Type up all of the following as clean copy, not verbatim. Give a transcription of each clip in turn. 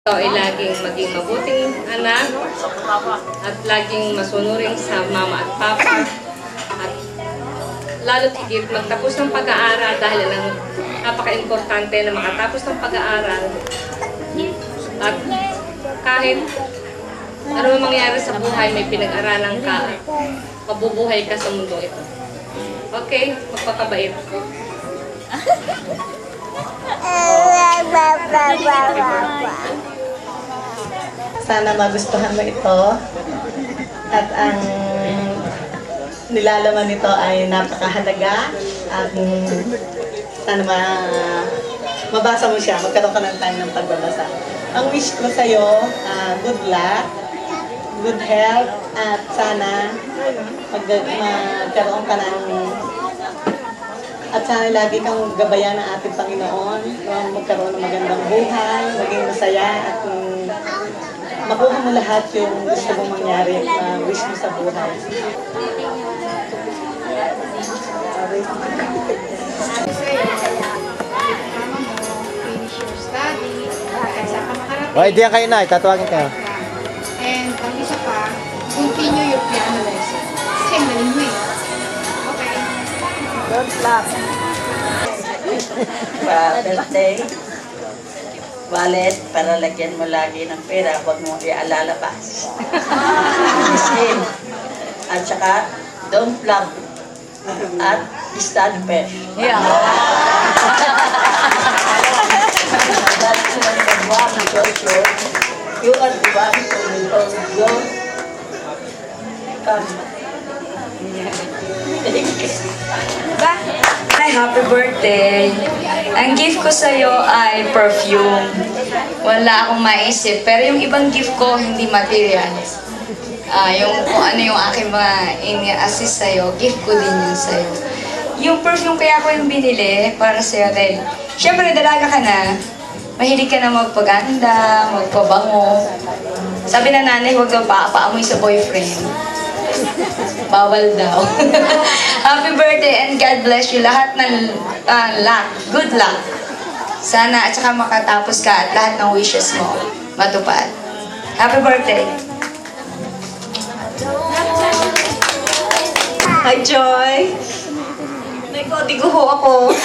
Ikaw ay laging maging mabuting anak at laging masunurin sa mama at papa. At lalo't higit magtapos ng pag-aaral dahil lang napaka-importante na makatapos ng pag-aaral. At kahit ano man mangyari sa buhay, may pinag-aralan ka, mabubuhay ka sa mundo ito. Okay? Magpakabait. Sana magustuhan mo ito at ang nilalaman nito ay napakahalaga at sana mabasa mo siya, magkaroon ka ng time ng pagbabasa. Ang wish ko sa'yo, good luck, good health at sana magkaroon ka ng at sana lagi kang gabayan ng ating Panginoon, magkaroon ng magandang buhay, maging masaya at makuha mo lahat yung gusto mong mangyari na wish mo sa buhay. O, hindi yan kayo na. Tatawagin kayo. And ang isa pa, continue your piano lesson. Kasi galing mo eh. Okay. Don't laugh. Birthday, wallet para lagyan mo lagi ng pera, huwag mo ialalabas. Miskin. At saka, don't flop. At study first. Yeah. That's the one also. You are the one who will go. Come. Hi, happy birthday! Ang gift ko sa'yo ay perfume. Wala akong maisip, pero yung ibang gift ko, hindi materials. Yung kung ano yung aking mga ini-assist sa'yo, gift ko din yun sa'yo. Yung perfume kaya ko yung binili para sa'yo dahil, syempre dalaga ka na, mahilig ka na magpaganda, magpabango. Sabi na nanay, huwag daw paamoy sa boyfriend. Bawal daw. Happy birthday and God bless you. Lahat ng luck. Good luck. Sana at saka makatapos ka at lahat ng wishes mo matupad. Happy birthday. Hi, Joy! May kodigo ako.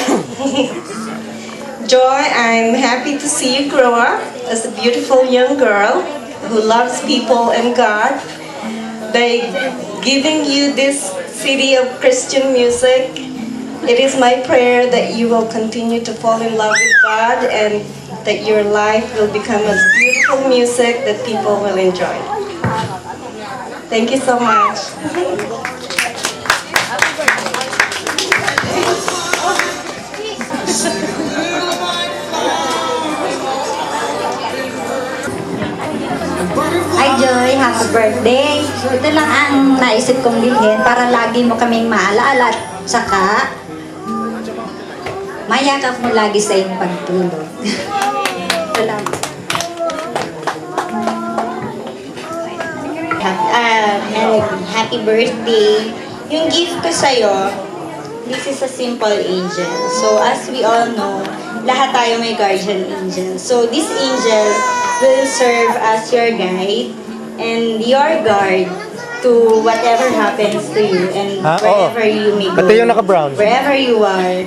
Joy, I'm happy to see you grow up as a beautiful young girl who loves people and God. By giving you this CD of Christian music, it is my prayer that you will continue to fall in love with God and that your life will become as beautiful music that people will enjoy. Thank you so much. Hi Joy, happy birthday! Ito lang ang naisip kong bilhin para lagi mo kaming maalaala at saka mayakap mo lagi sa iyong pagtulog. Salamat. Happy birthday! Yung gift ko sa'yo, this is a simple angel. So as we all know, lahat tayo may guardian angel. So this angel will serve as your guide and your guard to whatever happens to you and wherever you may go. Pati yung naka-brown. Wherever you are,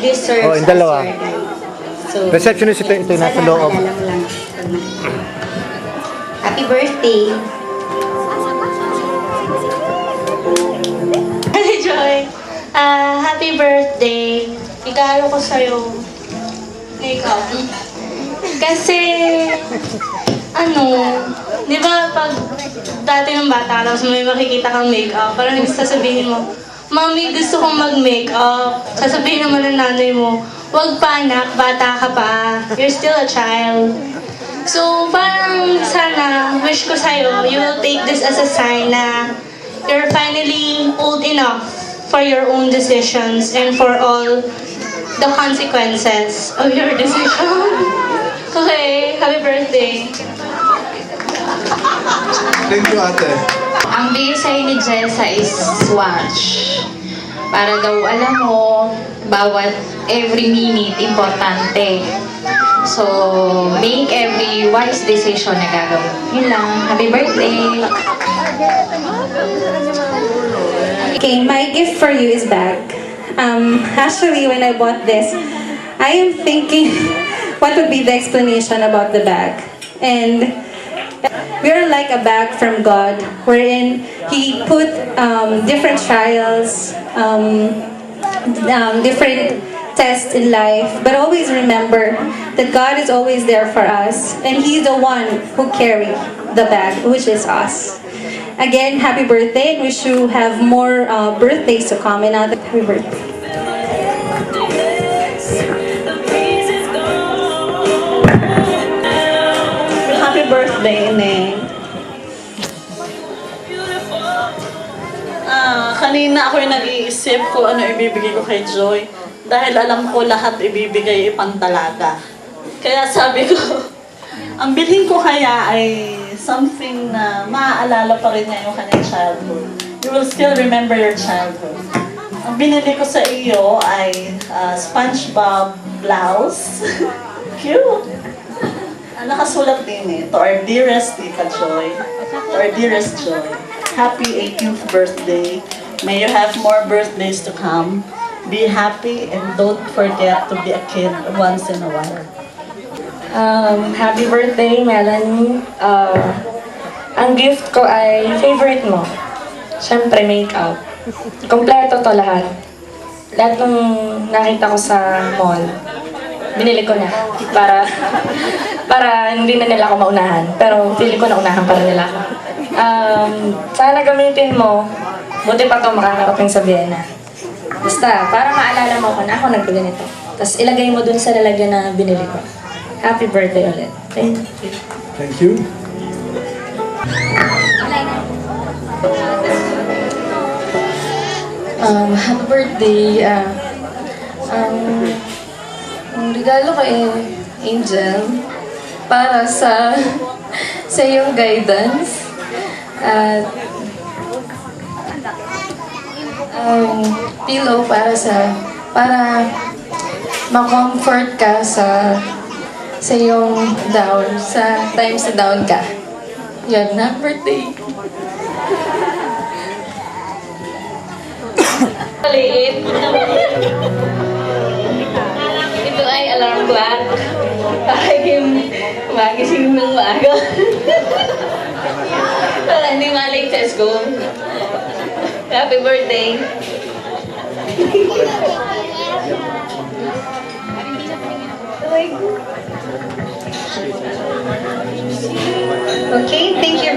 this serves yung as dalawa. your guide. So, Receptionist ito yung nasa loob. alala mo lang. Happy birthday! Hi, Joy! Happy birthday! Regalo ko sa'yo makeup. Kasi, di ba pag dati ng bata, tapos may makikita kang makeup, parang sasabihin mo, Mami, gusto kong mag-makeup. Sasabihin naman ng nanay mo, wag pa anak, bata ka pa. You're still a child. So, parang sana, wish ko sa'yo, you will take this as a sign na you're finally old enough for your own decisions and for all the consequences of your decision. Okay, happy birthday. Thank you, ate. Ang bigay sa'yo ni Jessa is swatch. Para daw alam mo, bawat every minute importante. So, make every wise decision na gagawin. Yun lang. Happy birthday! Okay, my gift for you is bag. Actually, when I bought this, I am thinking what would be the explanation about the bag. And we are like a bag from God, wherein He put different trials, different tests in life, but always remember that God is always there for us, and He's the one who carries the bag, which is us. Again, happy birthday, and wish you have more birthdays to come, and happy birthday. Happy birthday, Neng. Kanina ako yung nag-iisip kung ano ibibigay ko kay Joy. Dahil alam ko lahat ibibigay pantalaga. Kaya sabi ko, ang bilhin ko kaya ay something na maaalala pa rin niya yung kanyang childhood. You will still remember your childhood. Ang binili ko sa iyo ay SpongeBob blouse. Cute! Nakasulat din eh, to our dearest Tita Joy, to our dearest Joy. Happy 18th birthday. May you have more birthdays to come. Be happy and don't forget to be a kid once in a while. Happy birthday, Melanie. Ang gift ko ay favorite mo. Siyempre, makeup. Kompleto to lahat. Lahat ng nakita ko sa mall, binili ko na. Para hindi na nila ako maunahan. Pero pili ko na unahan para nila ako. Sana gamitin mo. Buti pa to makakarating sa Vienna. Basta, para maalala mo ko na ako nagbili nito. Tapos ilagay mo dun sa lalagyan na binili ko. Happy birthday ulit. Thank you. Thank you. Happy birthday. Ang regalo ko ay Angel para sa iyong guidance. At pillow para ma-comfort ka sa iyong down, sa times na down ka. Yan, happy birthday. Maliit. Ito ay alarm clock. Para magising ng maaga. Para hindi malate sa school. Happy birthday. Okay, thank you.